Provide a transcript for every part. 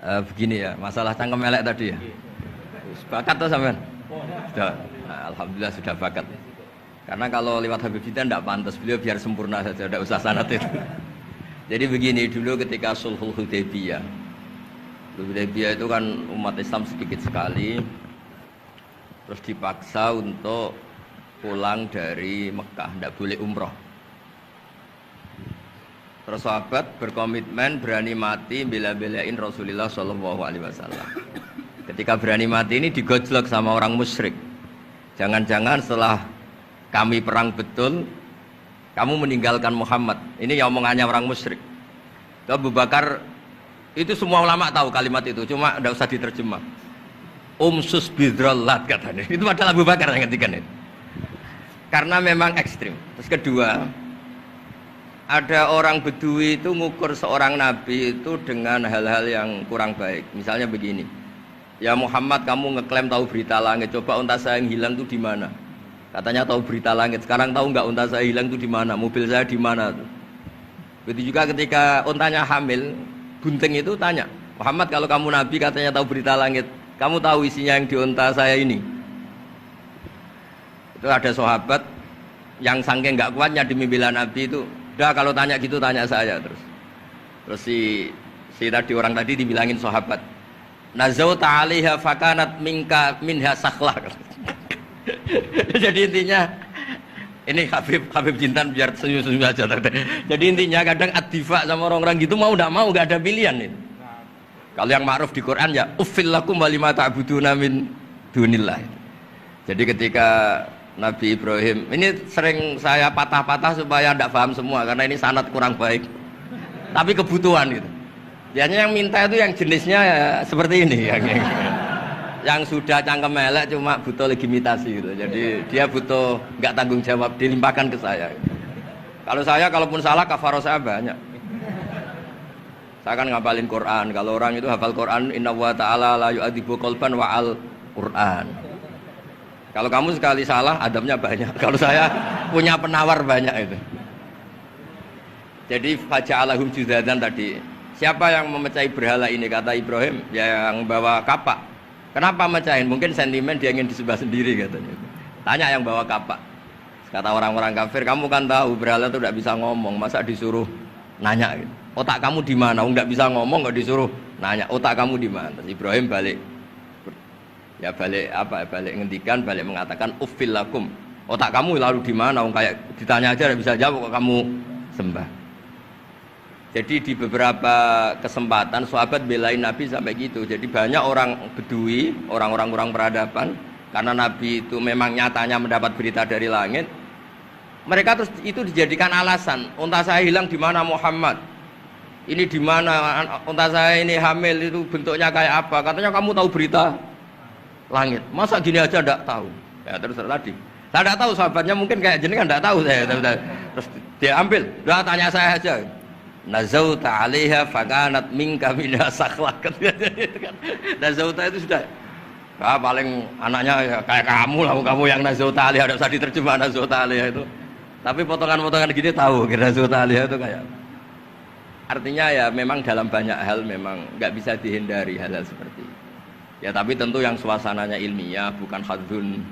Begini ya, masalah cangkem elek tadi ya. Bakat tuh sampean? Sudah. Nah, alhamdulillah sudah bakat. Karena kalau lewat Habib Jitan tidak pantas, beliau biar sempurna saja, tidak usah sanad itu. Jadi begini, dulu ketika Sulhul Hudaybiyah. Hudaybiyah itu kan umat Islam sedikit sekali, terus dipaksa untuk pulang dari Mekah, tidak boleh umroh. Terus sahabat berkomitmen berani mati bela-belain Rasulullah Shallallahu Alaihi Wasallam. Ketika berani mati ini digojlok sama orang musyrik. Jangan-jangan setelah kami perang betul, kamu meninggalkan Muhammad. Ini yang omongannya orang musyrik. Abu Bakar itu semua ulama tahu kalimat itu, cuma tidak usah diterjemah. Umsus bidrollat katanya. Itu adalah Abu Bakar yang ketikan itu. Karena memang ekstrim. Terus kedua, ada orang Bedui itu ngukur seorang nabi itu dengan hal-hal yang kurang baik. Misalnya begini, ya Muhammad, kamu ngeklaim tahu berita langit, coba unta saya yang hilang itu di mana? Katanya tahu berita langit, sekarang tahu nggak unta saya hilang itu di mana? Mobil saya di mana? Begitu juga ketika untanya hamil, bunting itu tanya, Muhammad, kalau kamu nabi katanya tahu berita langit, kamu tahu isinya yang di unta saya ini? Itu ada sahabat yang saking nggak kuatnya demi bela nabi itu, udah kalau tanya gitu tanya saya terus. Terus si tadi orang tadi dibilangin sahabat, nazauta 'alaiha fakanat minha sakhlah. Jadi intinya ini Habib Jintan biar senyum-senyum aja. Jadi intinya kadang ad-difa sama orang-orang gitu mau tidak mau nggak ada pilihan itu. Kalau yang ma'ruf di Quran ya uffil lakum wa lima ta'buduna min dunillah. Jadi ketika Nabi Ibrahim, ini sering saya patah-patah supaya tidak paham semua karena ini sanad kurang baik. Tapi kebutuhan gitu. Biasanya yang minta itu yang jenisnya ya, seperti ini yang sudah cangkem elek cuma butuh legitimasi gitu. Jadi dia butuh nggak tanggung jawab, dilimpahkan ke saya. Kalau saya kalaupun salah kafaroh saya banyak. Saya kan ngapalin Quran. Kalau orang itu hafal Quran, inna wa ta'ala la yu'adzibu qalban wa al Quran. Kalau kamu sekali salah, adabnya banyak. Kalau saya punya penawar banyak itu. Jadi faja'alahum judadan tadi. Siapa yang memecahi berhala ini? Kata Ibrahim, ya yang bawa kapak. Kenapa mecahin? Mungkin sentimen dia ingin disembah sendiri katanya. Tanya yang bawa kapak. Kata orang-orang kafir, kamu kan tahu berhala itu tidak bisa ngomong, masa disuruh nanya gitu. Otak kamu di mana? Enggak bisa ngomong, enggak disuruh nanya. Otak kamu di mana? Terus Ibrahim balik. Ya balik apa? Balik ngendikan, balik mengatakan uffil lakum. Otak kamu lalu di mana? Kayak ditanya aja tidak bisa jawab kok kamu sembah. Jadi di beberapa kesempatan sahabat belain Nabi sampai gitu. Jadi banyak orang Bedui, orang-orang peradaban, karena Nabi itu memang nyatanya mendapat berita dari langit. Mereka terus itu dijadikan alasan. Unta saya hilang di mana Muhammad? Ini di mana? Unta saya ini hamil itu bentuknya kayak apa? Katanya kamu tahu berita langit. Masa gini aja enggak tahu? Ya terus tadi. Saya enggak tahu sahabatnya mungkin kayak jenengan enggak tahu saya. Terus dia ambil, udah tanya saya aja. Nazauta 'alaiha fakanat minka minha sakhlah. Nazauta itu sudah paling anaknya ya, kayak kamu lah, kamu yang nazauta 'alaiha, enggak usah diterjemah nazauta 'alaiha itu. Tapi potongan-potongan gini tahu kira nazauta 'alaiha itu kayak. Artinya ya memang dalam banyak hal memang nggak bisa dihindari hal-hal seperti itu. Ya tapi tentu yang suasananya ilmiah bukan hadun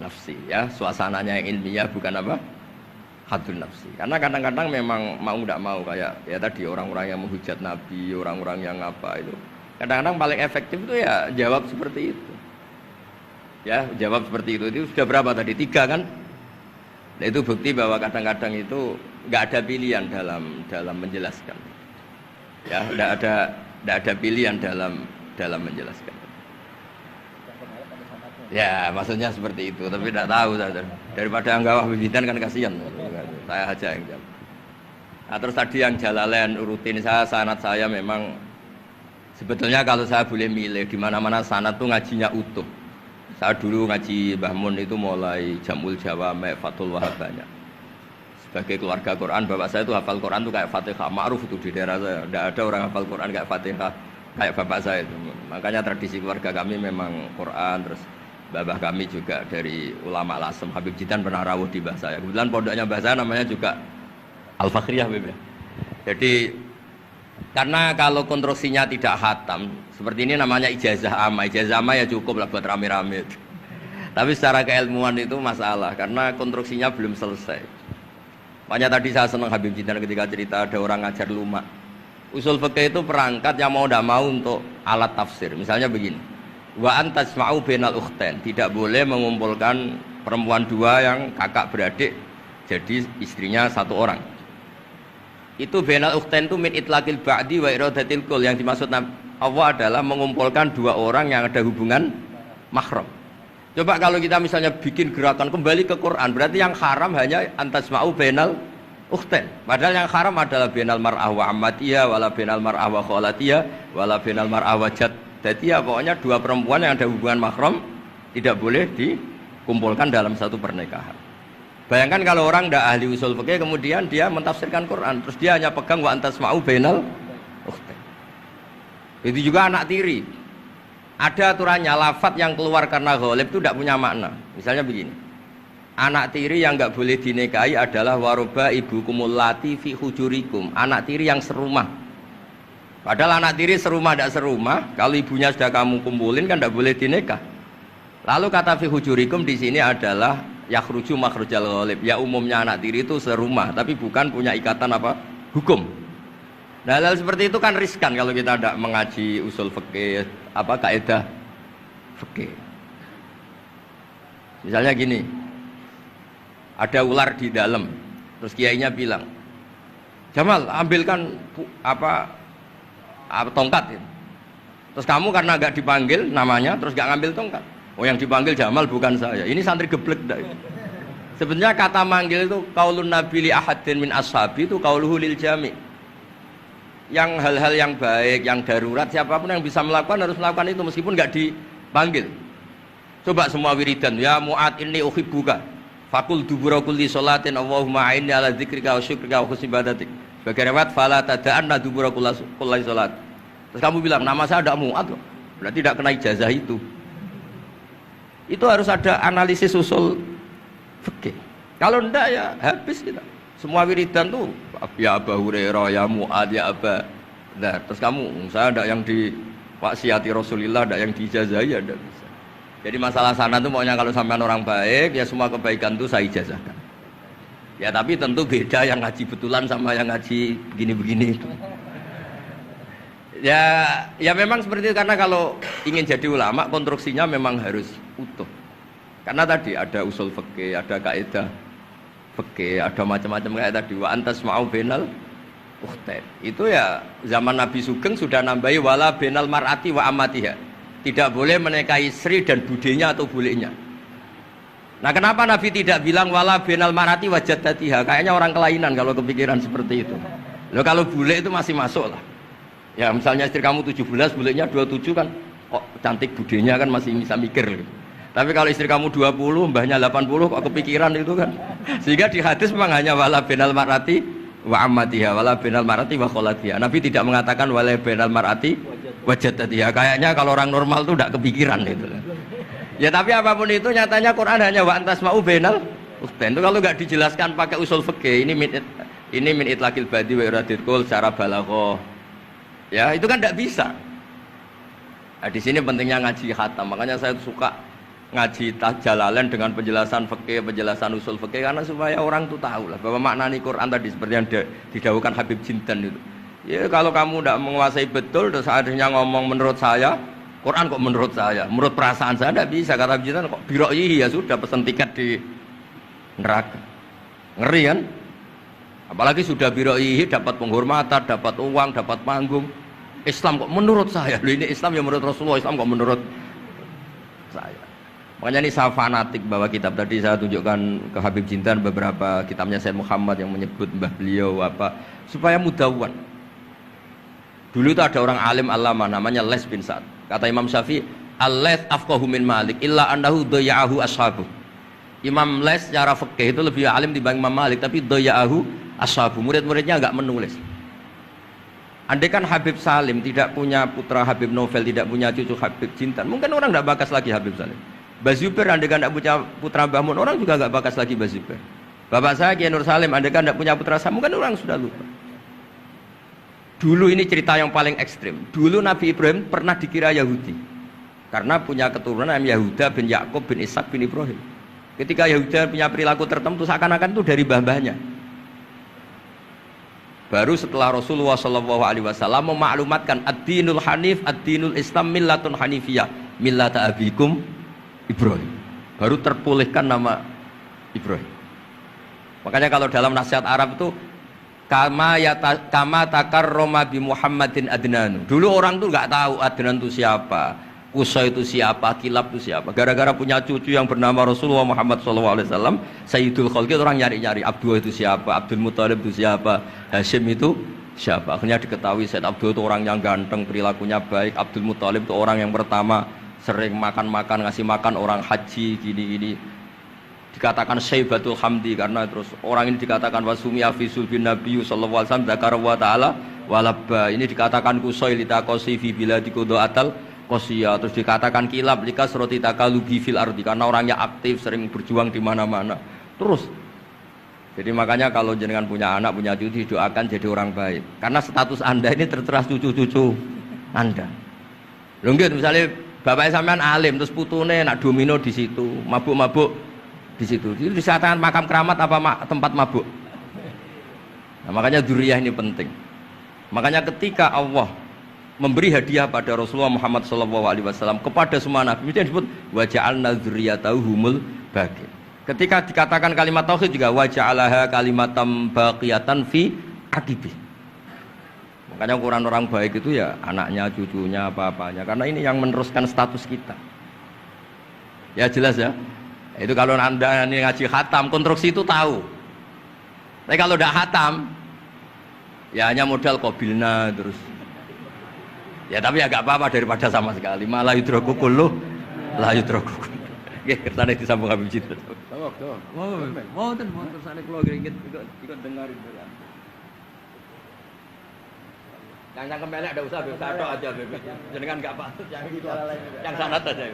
nafsi ya, suasananya yang ilmiah bukan apa? Hadun nafsi. Karena kadang-kadang memang mau tidak mau kayak ya tadi orang-orang yang menghujat Nabi, orang-orang yang apa itu. Kadang-kadang paling efektif itu ya jawab seperti itu. Ya, jawab seperti itu. Itu sudah berapa tadi? 3 kan? Nah, itu bukti bahwa kadang-kadang itu nggak ada pilihan dalam menjelaskan. Ya, tidak ada pilihan dalam menjelaskan. Ya, maksudnya seperti itu, tapi tidak tahu saya. Daripada anggap bibitan kan kasihan. Saya aja yang jawab. Nah, terus tadi yang Jalalain rutin sanad saya memang sebetulnya kalau saya boleh milih di mana-mana sanad tuh ngajinya utuh. Saya dulu ngaji Mbah Mun itu mulai Jamul Jawami, Fathul Wahab banyak. Sebagai keluarga Quran, bapak saya itu hafal Quran tuh kayak Fatihah, ma'ruf itu di daerah saya. Tidak ada orang hafal Quran kayak Fatihah kayak bapak saya itu. Makanya tradisi keluarga kami memang Quran terus. Babah kami juga dari ulama Lasem, Habib Jitan pernah rawuh di mbah saya. Kebetulan pondoknya mbah saya namanya juga Al-Fakhriyah, Beb. Jadi Karena kalau konstruksinya tidak hatam, seperti ini namanya ijazah amma. Ijazah amma ya cukup lah buat rame-rame. Tapi secara keilmuan itu masalah karena konstruksinya belum selesai. Makanya tadi saya senang Habib Jidan ketika cerita ada orang ngajar lumak. Usul fikih itu perangkat yang mau tidak mau untuk alat tafsir. Misalnya begini, wa antasma'u bainal ukhtain, tidak boleh mengumpulkan perempuan dua yang kakak beradik jadi istrinya satu orang. Itu bainal ukhtain itu min itlaqil ba'di wa iradatil kul, yang dimaksud Allah adalah mengumpulkan dua orang yang ada hubungan mahram. Coba kalau kita misalnya bikin gerakan kembali ke Quran, berarti yang haram hanya antasma'u bainal ukhtain. Padahal yang haram adalah bainal mar'ah wa ammatiyah, wala bainal mar'ah wa khalatiyah, wala bainal mar'ah wa jaddatiyah. Pokoknya dua perempuan yang ada hubungan mahram tidak boleh dikumpulkan dalam satu pernikahan. Bayangkan kalau orang tidak ahli usul fikih kemudian dia mentafsirkan Quran, terus dia hanya pegang wa antasma'u bainal ukhtain. Itu juga anak tiri. Ada aturannya, lafadz yang keluar karena ghalib itu tidak punya makna. Misalnya begini, anak tiri yang nggak boleh dinikahi adalah waroba ibu kumulati fi hujurikum, anak tiri yang serumah. Padahal anak tiri serumah tidak serumah, kalau ibunya sudah kamu kumpulin kan tidak boleh dinikah. Lalu kata fi hujurikum di sini adalah yakhruju makhrujal ghalib. Ya umumnya anak tiri itu serumah, tapi bukan punya ikatan apa? Hukum. Nah, hal seperti itu kan riskan kalau kita tidak mengaji usul fikih, apa kaidah fikih. Misalnya gini, ada ular di dalam, terus kiainya bilang, Jamal ambilkan tongkat. Terus kamu karena nggak dipanggil namanya, terus nggak ngambil tongkat. Oh yang dipanggil Jamal bukan saya. Ini santri geblek dah. Sebenarnya kata manggil itu qaulun nabi li ahadin min ashabi itu qauluhu lil jami'. Yang hal-hal yang baik, yang darurat, siapapun yang bisa melakukan harus melakukan itu meskipun nggak dipanggil. Coba semua wiridan, ya Mu'ad inni uhibbuka fakul dubura kulli sholatin Allahumma a'inni ala dzikrika wa syukrika wa husni ibadatik. Sebagai riwayat fala tada'anna dubura kulli sholat. Terus kamu bilang nama saya ada Mu'ad, berarti tidak kena ijazah itu. Itu harus ada analisis usul fikih. Kalau enggak ya habis kita. Semua wiridan tuh ya Abu Hurairah, ya Mu'ad, ya Aba. Nah, terus kamu, saya ada yang diwaksiati Rasulullah, ada yang diijazahi, ada bisa. Jadi masalah sana tuh maunya kalau sampean orang baik, ya semua kebaikan tuh saya ijazahkan. Ya tapi tentu beda yang ngaji betulan sama yang ngaji begini-begini itu. Ya memang seperti itu, karena kalau ingin jadi ulama konstruksinya memang harus utuh. Karena tadi ada usul fikih, ada kaidah fikih, ada macam-macam kayak tadi wa antasma'u bainal ukhtain. Itu ya zaman Nabi Sugeng sudah nambahi wala bainal mar'ati wa ammatiha. Tidak boleh menikahi istri dan budenya atau bulenya. Nah, kenapa Nabi tidak bilang wala bainal mar'ati wa jaddatiha? Kayaknya orang kelainan kalau kepikiran seperti itu. Loh, kalau bule itu masih masuk lah. Ya misalnya istri kamu 17, bulenya 27 kan kok cantik budenya kan masih bisa mikir gitu. Tapi kalau istri kamu 20, mbahnya 80 kok kepikiran itu kan. Sehingga di hadis memang hanya wala bainal mar'ati wa ammatiha, wala bainal mar'ati wa kholatiha. Nabi tidak mengatakan wala bainal mar'ati wa jaddatiha. Kayaknya kalau orang normal tuh tidak kepikiran itu. Ya tapi apapun itu nyatanya Quran hanya wa antasma'u bainal ukhtain. Itu kalau nggak dijelaskan pakai usul fikih, ini min itlaqil badi wa iradatil kul secara balaghah. Ya, itu kan tidak bisa. Nah, di sini pentingnya ngaji khatam. Makanya saya suka ngaji Jalalain dengan penjelasan fikih, penjelasan usul fikih, karena supaya orang tuh tahu lah bahwa maknani Quran tadi seperti yang didhawuhkan Habib Jindan itu. Ya kalau kamu tidak menguasai betul terus akhirnya ngomong menurut saya, Quran kok menurut saya, menurut perasaan saya tidak bisa. Kata Habib Jindan kok biroihi, ya sudah pesan tiket di neraka. Ngeri kan? Apalagi sudah biroihi dapat penghormatan, dapat uang, dapat panggung. Islam kok menurut saya, loh ini Islam yang menurut Rasulullah, Islam kok menurut saya. Makanya ini saya fanatik bahwa kitab tadi saya tunjukkan ke Habib Jindan beberapa kitabnya Sayyid Muhammad yang menyebut mbah beliau apa supaya mudawan. Dulu itu ada orang alim alama namanya Les bin Sa'ad. Kata Imam Syafi'i, "Al-Laits afqahu min Malik illa annahu dayya'ahu ashabu." Imam Les secara fikih itu lebih alim dibanding Imam Malik, tapi dayya'ahu ashabu. Murid-muridnya enggak menulis. Andai kan Habib Salim tidak punya putra Habib Novel, tidak punya cucu Habib Jindan, mungkin orang enggak bakas lagi Habib Salim. Bazuber andai kan tidak punya putra Mbah Mun, orang juga nggak bakas lagi Bazuber. Bapak saya Kiai Nur Salim andai kan tidak punya putra saya, mungkin orang sudah lupa. Dulu ini cerita yang paling ekstrim. Dulu Nabi Ibrahim pernah dikira Yahudi. Karena punya keturunan namanya Yahuda bin Yakub bin Ishak bin Ibrahim. Ketika Yahuda punya perilaku tertentu seakan-akan itu dari mbah-mbahnya. Baru setelah Rasulullah SAW memaklumatkan ad-dinul hanif, ad-dinul Islam millatun hanifiyah, millata abikum Ibrahim. Baru terpulihkan nama Ibrahim. Makanya kalau dalam nasihat Arab itu kama takarroma bi Muhammadin Adnan. Dulu orang tuh nggak tahu Adnan itu siapa, Qusay itu siapa, Kilab itu siapa. Gara-gara punya cucu yang bernama Rasulullah Muhammad SAW, Sayyidul Khalqi, orang nyari-nyari Abdullah itu siapa, Abdul Muthalib itu siapa, Hashim itu siapa. Akhirnya diketahui Sayyid Abdul itu orang yang ganteng, perilakunya baik. Abdul Muthalib itu orang yang pertama sering makan-makan, ngasih makan orang haji gini-gini. Dikatakan Syaibatul Hamdi karena terus orang ini dikatakan wasumia fisul bin Nabi sallallahu alaihi wasallam dzakara wa ta'ala walabba. Ini dikatakan Qusay litaqasi fi biladi qudaatal qasiyah. Terus dikatakan Kilab likasrati takalubi fil ardi karena orangnya aktif, sering berjuang di mana-mana. Terus jadi makanya kalau jenengan punya anak, punya cucu, doakan jadi orang baik. Karena status Anda ini tertera cucu-cucu Anda. Lho nggih misalnya bapaknya sampean alim terus putune nak domino di situ, mabuk-mabuk di situ. Itu disatakan makam keramat apa tempat mabuk. Nah, makanya dzurriyyah ini penting. Makanya ketika Allah memberi hadiah pada Rasulullah Muhammad SAW kepada semua nabi, itu disebut wa ja'alna dzurriyyatahu humul baqin. Ketika dikatakan kalimat tauhid juga wa ja'alaha kalimatam baqiyatan fi aqibi. Makanya ukuran orang baik itu ya anaknya, cucunya, apa-apanya. Karena ini yang meneruskan status kita. Ya jelas ya. Itu kalau Anda ini ngaji khatam, konstruksi itu tahu. Tapi kalau tidak khatam, ya hanya modal qabilna terus. Ya tapi ya gak apa-apa daripada sama sekali. Malah yudraku kullu la yudraku. Nggih, kersane disambung Habib Citra. Mau kersane kula ikut dengarin. Yang kembali ada usaha, ada aja, jenengan nggak patut yang itu, yang sanad aja.